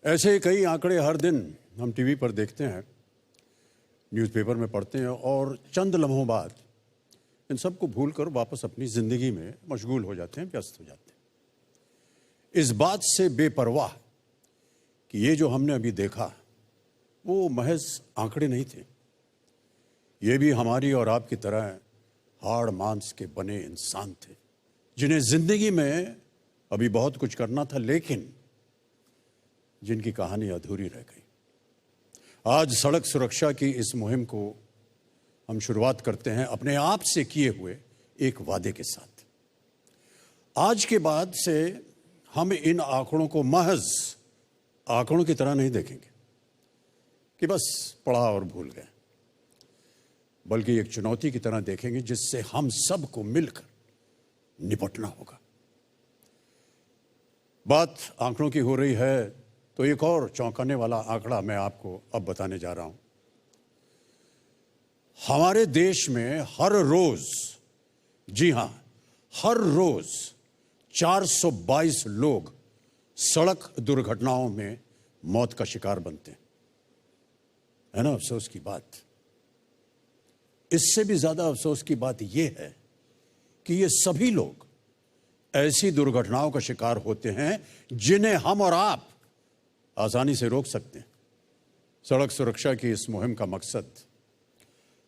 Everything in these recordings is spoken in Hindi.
ऐसे कई आंकड़े हर दिन हम टीवी पर देखते हैं, न्यूज़पेपर में पढ़ते हैं और चंद लम्हों बाद इन सबको भूलकर वापस अपनी ज़िंदगी में मशगूल हो जाते हैं, व्यस्त हो जाते हैं। इस बात से बेपरवाह कि ये जो हमने अभी देखा वो महज आंकड़े नहीं थे, ये भी हमारी और आपकी तरह हाड़ मांस के बने इंसान थे जिन्हें ज़िंदगी में अभी बहुत कुछ करना था, लेकिन जिनकी कहानी अधूरी रह गई। आज सड़क सुरक्षा की इस मुहिम को हम शुरुआत करते हैं अपने आप से किए हुए एक वादे के साथ। आज के बाद से हम इन आंकड़ों को महज आंकड़ों की तरह नहीं देखेंगे कि बस पढ़ा और भूल गए, बल्कि एक चुनौती की तरह देखेंगे जिससे हम सबको मिलकर निपटना होगा। बात आंकड़ों की हो रही है तो एक और चौंकाने वाला आंकड़ा मैं आपको अब बताने जा रहा हूं। हमारे देश में हर रोज, जी हां, हर रोज 422 लोग सड़क दुर्घटनाओं में मौत का शिकार बनते हैं। है ना अफसोस की बात। इससे भी ज्यादा अफसोस की बात यह है कि ये सभी लोग ऐसी दुर्घटनाओं का शिकार होते हैं जिन्हें हम और आप आसानी से रोक सकते हैं। सड़क सुरक्षा की इस मुहिम का मकसद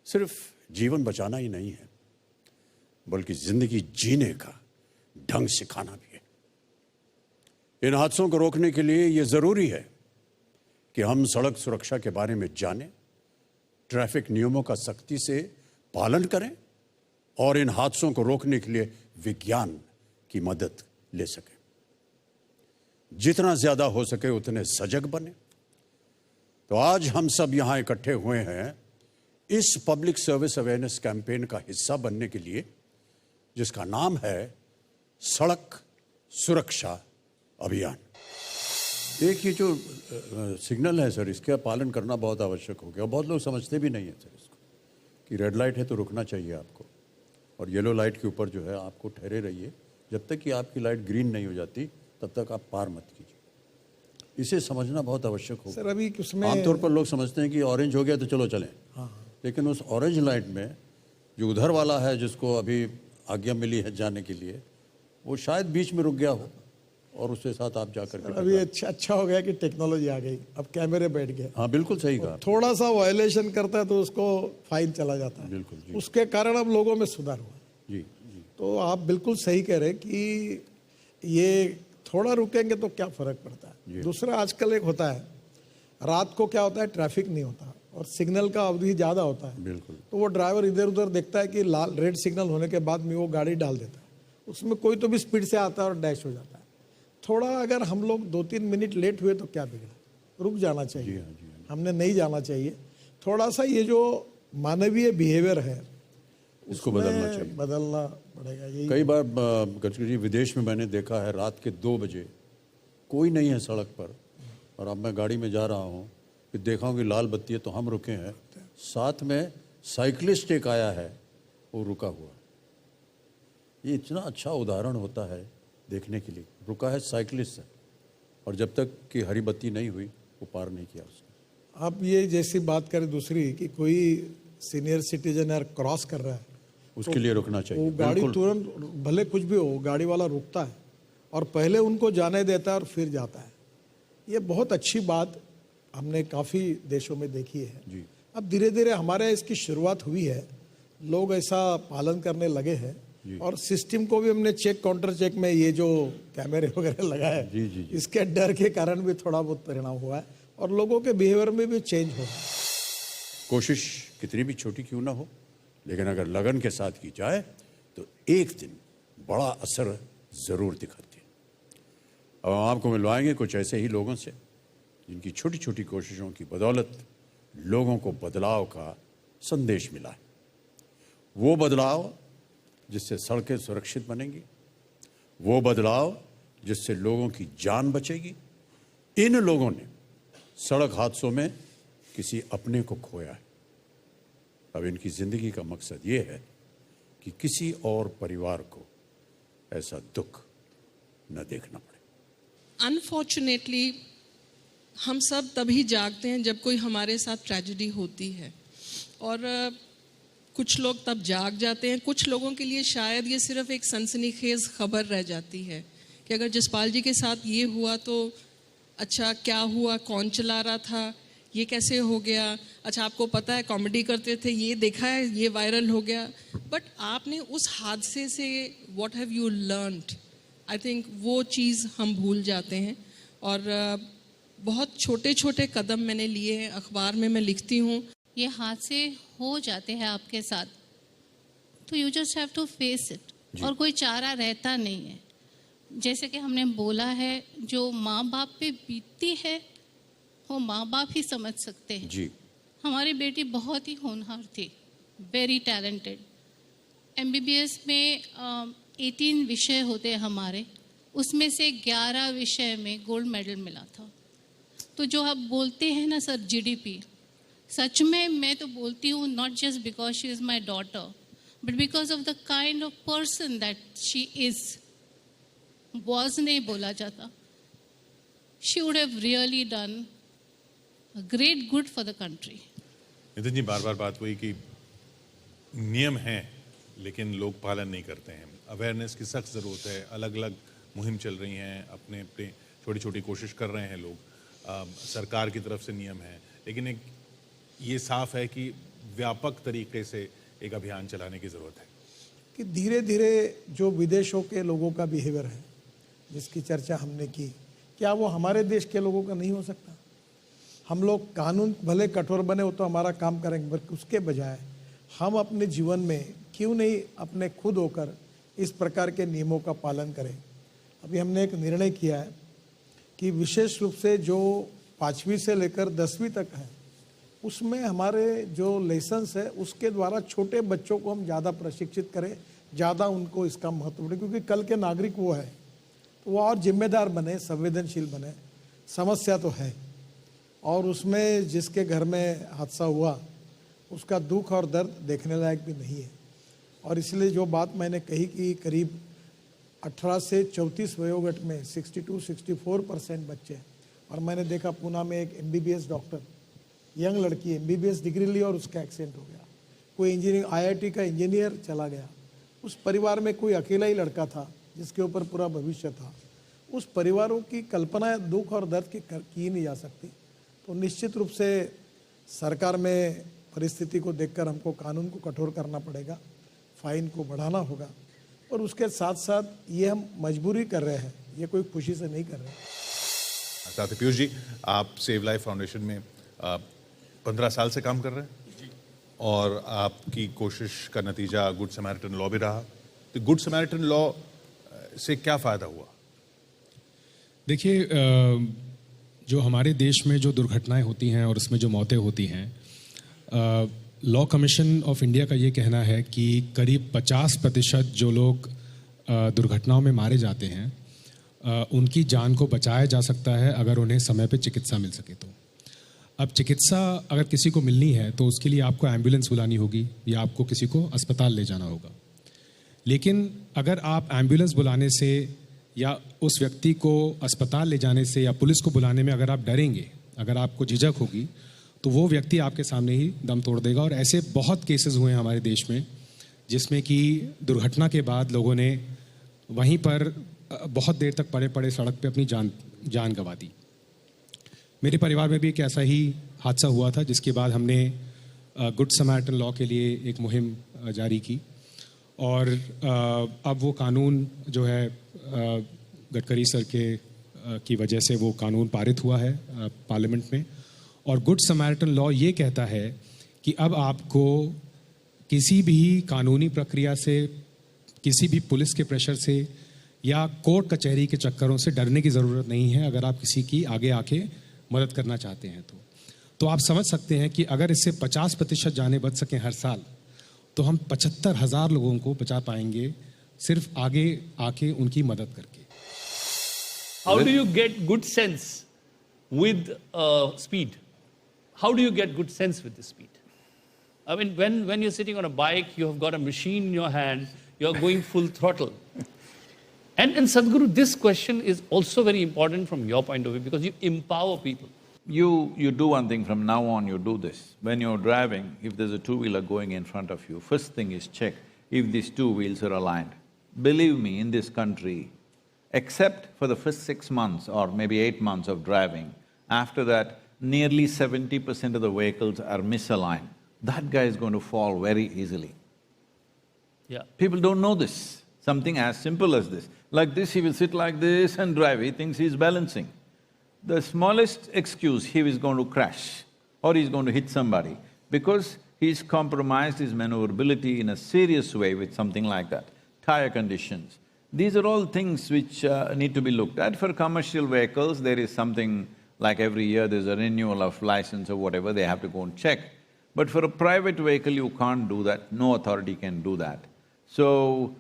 सिर्फ जीवन बचाना ही नहीं है, बल्कि जिंदगी जीने का ढंग सिखाना भी है। इन हादसों को रोकने के लिए यह जरूरी है कि हम सड़क सुरक्षा के बारे में जानें, ट्रैफिक नियमों का सख्ती से पालन करें और इन हादसों को रोकने के लिए विज्ञान की मदद ले सकें। जितना ज्यादा हो सके उतने सजग बने। तो आज हम सब यहां इकट्ठे हुए हैं इस पब्लिक सर्विस अवेयरनेस कैंपेन का हिस्सा बनने के लिए, जिसका नाम है सड़क सुरक्षा अभियान। एक ये जो सिग्नल है सर, इसका पालन करना बहुत आवश्यक हो गया। बहुत लोग समझते भी नहीं है सर इसको कि रेड लाइट है तो रुकना चाहिए आपको, और येलो लाइट के ऊपर जो है आपको ठहरे रहिए। जब तक कि आपकी लाइट ग्रीन नहीं हो जाती तब तक आप पार मत कीजिए। इसे समझना बहुत आवश्यक होगा सर। अभी उसमें आमतौर पर लोग समझते हैं कि ऑरेंज हो गया तो चलो चलें। हाँ। लेकिन उस ऑरेंज लाइट में जो उधर वाला है जिसको अभी आज्ञा मिली है जाने के लिए, वो शायद बीच में रुक गया हो और उसके साथ आप जाकर के अभी अच्छा हो गया कि टेक्नोलॉजी आ गई, अब कैमरे बैठ गए। हाँ बिल्कुल सही कहा। थोड़ा सा वायलेशन करता है तो उसको फाइन चला जाता है। बिल्कुल जी। उसके कारण अब लोगों में सुधार हुआ जी। तो आप बिल्कुल सही कह रहे हैं कि ये थोड़ा रुकेंगे तो क्या फर्क पड़ता है। दूसरा, आजकल एक होता है, रात को क्या होता है, ट्रैफिक नहीं होता और सिग्नल का अवधि ज़्यादा होता है। बिल्कुल। तो वो ड्राइवर इधर उधर देखता है कि लाल रेड सिग्नल होने के बाद में वो गाड़ी डाल देता है। उसमें कोई तो भी स्पीड से आता है और डैश हो जाता है। थोड़ा अगर हम लोग 2-3 मिनट लेट हुए तो क्या बिगड़ा, रुक जाना चाहिए। जी हाँ, जी हाँ। हमने नहीं जाना चाहिए। थोड़ा सा ये जो मानवीय बिहेवियर है इसको बदलना चाहिए, बदलना पड़ेगा। यही कई बार गडकरी जी, विदेश में मैंने देखा है रात के 2 बजे कोई नहीं है सड़क पर, और अब मैं गाड़ी में जा रहा हूँ, फिर देखा हूँ कि लाल बत्ती है तो हम रुके हैं, साथ में साइकिलिस्ट एक आया है, वो रुका हुआ। ये इतना अच्छा उदाहरण होता है देखने के लिए। रुका है साइकिलिस्ट है और जब तक कि हरी बत्ती नहीं हुई वो पार नहीं किया उसने। आप ये जैसी बात करें दूसरी कि कोई सीनियर सिटीजन यार क्रॉस कर रहा है, उसके लिए रुकना चाहिए। वो गाड़ी तुरंत, भले कुछ भी हो, गाड़ी वाला रुकता है और पहले उनको जाने देता है और फिर जाता है। ये बहुत अच्छी बात हमने काफ़ी देशों में देखी है जी। अब धीरे धीरे हमारे इसकी शुरुआत हुई है, लोग ऐसा पालन करने लगे हैं और सिस्टम को भी हमने चेक, काउंटर चेक में ये जो कैमरे वगैरह लगाए, जी, जी, जी। इसके डर के कारण भी थोड़ा बहुत परिणाम हुआ है और लोगों के बिहेवियर में भी चेंज हो। कोशिश कितनी भी छोटी क्यों ना हो, लेकिन अगर लगन के साथ की जाए तो एक दिन बड़ा असर जरूर दिखाती है। अब हम आपको मिलवाएंगे कुछ ऐसे ही लोगों से जिनकी छोटी छोटी कोशिशों की बदौलत लोगों को बदलाव का संदेश मिला है। वो बदलाव जिससे सड़कें सुरक्षित बनेंगी, वो बदलाव जिससे लोगों की जान बचेगी। इन लोगों ने सड़क हादसों में किसी अपने को खोया है। अब इनकी जिंदगी का मकसद ये है कि किसी और परिवार को ऐसा दुख न देखना पड़े। Unfortunately, हम सब तभी जागते हैं जब कोई हमारे साथ ट्रेजेडी होती है, और कुछ लोग तब जाग जाते हैं। कुछ लोगों के लिए शायद ये सिर्फ एक सनसनीखेज खबर रह जाती है कि अगर जसपाल जी के साथ ये हुआ तो अच्छा क्या हुआ, कौन चला रहा था, ये कैसे हो गया, अच्छा आपको पता है कॉमेडी करते थे, ये देखा है, ये वायरल हो गया। बट आपने उस हादसे से what have you learned, I think वो चीज़ हम भूल जाते हैं। और बहुत छोटे छोटे कदम मैंने लिए हैं, अखबार में मैं लिखती हूँ। ये हादसे हो जाते हैं आपके साथ तो you just have to face it, और कोई चारा रहता नहीं है। जैसे कि हमने बोला है, जो माँ बाप पे बीतती है वो माँ बाप ही समझ सकते हैं। जी। हमारी बेटी बहुत ही होनहार थी, वेरी टैलेंटेड। MBBS में 18 विषय होते हैं हमारे, उसमें से 11 विषय में गोल्ड मेडल मिला था। तो जो आप बोलते हैं ना सर GDP, सच में मैं तो बोलती हूँ, not just because she is my daughter but because of the kind of person that she is. Was नहीं बोला जाता, she would have really done great good for the country. Nitin ji, बार बार बात हुई कि नियम हैं लेकिन लोग पालन नहीं करते हैं। अवेयरनेस की सख्त ज़रूरत है, अलग अलग मुहिम चल रही हैं, अपने अपने छोटी छोटी कोशिश कर रहे हैं लोग, सरकार की तरफ से नियम है, लेकिन एक ये साफ है कि व्यापक तरीके से एक अभियान चलाने की ज़रूरत है। कि धीरे धीरे जो विदेशों के लोगों का बिहेवियर है जिसकी चर्चा हमने की, क्या वो हमारे देश के लोगों का नहीं हो सकता? हम लोग कानून भले कठोर बने हो तो हमारा काम करेंगे, बल्कि उसके बजाय हम अपने जीवन में क्यों नहीं अपने खुद होकर इस प्रकार के नियमों का पालन करें। अभी हमने एक निर्णय किया है कि विशेष रूप से जो 5वीं से लेकर 10वीं तक है उसमें हमारे जो लाइसेंस है उसके द्वारा छोटे बच्चों को हम ज़्यादा प्रशिक्षित करें, ज़्यादा उनको इसका महत्व दें, क्योंकि कल के नागरिक वो है तो वो और जिम्मेदार बने, संवेदनशील बने। समस्या तो है, और उसमें जिसके घर में हादसा हुआ उसका दुख और दर्द देखने लायक भी नहीं है। और इसलिए जो बात मैंने कही कि करीब 18 से 34 वयोगट में 62-64% बच्चे, और मैंने देखा पूना में एक MBBS डॉक्टर, यंग लड़की MBBS डिग्री ली और उसका एक्सीडेंट हो गया। कोई इंजीनियरिंग IIT का इंजीनियर चला गया। उस परिवार में कोई अकेला ही लड़का था जिसके ऊपर पूरा भविष्य था। उस परिवारों की कल्पना दुख और दर्द की नहीं जा सकती। तो निश्चित रूप से सरकार में परिस्थिति को देखकर हमको कानून को कठोर करना पड़ेगा, फाइन को बढ़ाना होगा, और उसके साथ साथ ये हम मजबूरी कर रहे हैं, ये कोई खुशी से नहीं कर रहे हैं। साथ ही पीयूष जी, आप सेव लाइफ फाउंडेशन में 15 साल से काम कर रहे हैं और आपकी कोशिश का नतीजा गुड समैरिटन लॉ भी रहा। तो गुड समैरिटन लॉ से क्या फ़ायदा हुआ? देखिए, जो हमारे देश में जो दुर्घटनाएं होती हैं और उसमें जो मौतें होती हैं, लॉ कमीशन ऑफ इंडिया का ये कहना है कि करीब 50% जो लोग दुर्घटनाओं में मारे जाते हैं उनकी जान को बचाया जा सकता है अगर उन्हें समय पे चिकित्सा मिल सके तो। अब चिकित्सा अगर किसी को मिलनी है तो उसके लिए आपको एम्बुलेंस बुलानी होगी या आपको किसी को अस्पताल ले जाना होगा। लेकिन अगर आप एम्बुलेंस बुलाने से या उस व्यक्ति को अस्पताल ले जाने से या पुलिस को बुलाने में अगर आप डरेंगे, अगर आपको झिझक होगी, तो वो व्यक्ति आपके सामने ही दम तोड़ देगा। और ऐसे बहुत केसेस हुए हैं हमारे देश में जिसमें कि दुर्घटना के बाद लोगों ने वहीं पर बहुत देर तक पड़े पड़े सड़क पे अपनी जान गंवा दी। मेरे परिवार में भी एक ऐसा ही हादसा हुआ था जिसके बाद हमने गुड समैरिटन लॉ के लिए एक मुहिम जारी की, और अब वो कानून जो है गडकरी सर की वजह से वो कानून पारित हुआ है पार्लियामेंट में। और गुड समैरिटन लॉ ये कहता है कि अब आपको किसी भी कानूनी प्रक्रिया से, किसी भी पुलिस के प्रेशर से या कोर्ट कचहरी के चक्करों से डरने की ज़रूरत नहीं है अगर आप किसी की आगे आके मदद करना चाहते हैं तो आप समझ सकते हैं कि अगर इससे 50% जानें बच सकें हर साल तो हम 75,000 लोगों को बचा पाएंगे सिर्फ आगे आके उनकी मदद करके। How do you get good sense with speed? How do you get good sense with the speed? I mean, when you're sitting on a bike, you have got a machine in your hand, you're going full throttle. And Sadhguru, this question is also very important from your point of view because you empower people. You do one thing from now on, you do this. When you're driving, if there's a two-wheeler going in front of you, first thing is check if these two wheels are aligned. Believe me, in this country, except for the first 6 months or maybe 8 months of driving, after that, nearly 70% of the vehicles are misaligned. That guy is going to fall very easily. Yeah. People don't know this. Something as simple as this. Like this, he will sit like this and drive, he thinks he's balancing. The smallest excuse, he is going to crash or he's going to hit somebody because he's compromised his maneuverability in a serious way with something like that. Tire conditions. These are all things which need to be looked at. For commercial vehicles, there is something like every year there's a renewal of license or whatever, they have to go and check. But for a private vehicle, you can't do that, no authority can do that. So,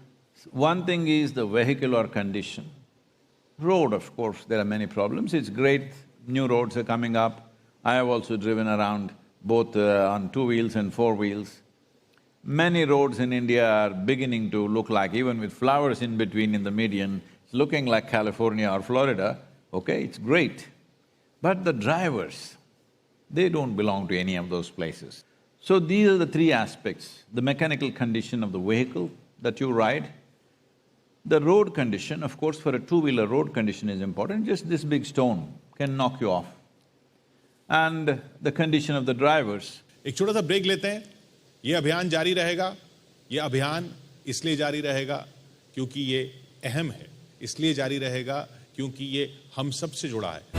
one thing is the vehicular condition. Road, of course, there are many problems. It's great, new roads are coming up. I have also driven around both on 2 wheels and 4 wheels. Many roads in India are beginning to look like, even with flowers in between in the median, it's looking like California or Florida. Okay, it's great. But the drivers, they don't belong to any of those places. So these are the three aspects: the mechanical condition of the vehicle that you ride, the road condition, of course for a two-wheeler road condition is important, just this big stone can knock you off, and the condition of the drivers. एक छोटा सा ब्रेक लेते हैं। ये अभियान जारी रहेगा। ये अभियान इसलिए जारी रहेगा क्योंकि ये अहम है, इसलिए जारी रहेगा क्योंकि ये हम सब से जुड़ा है।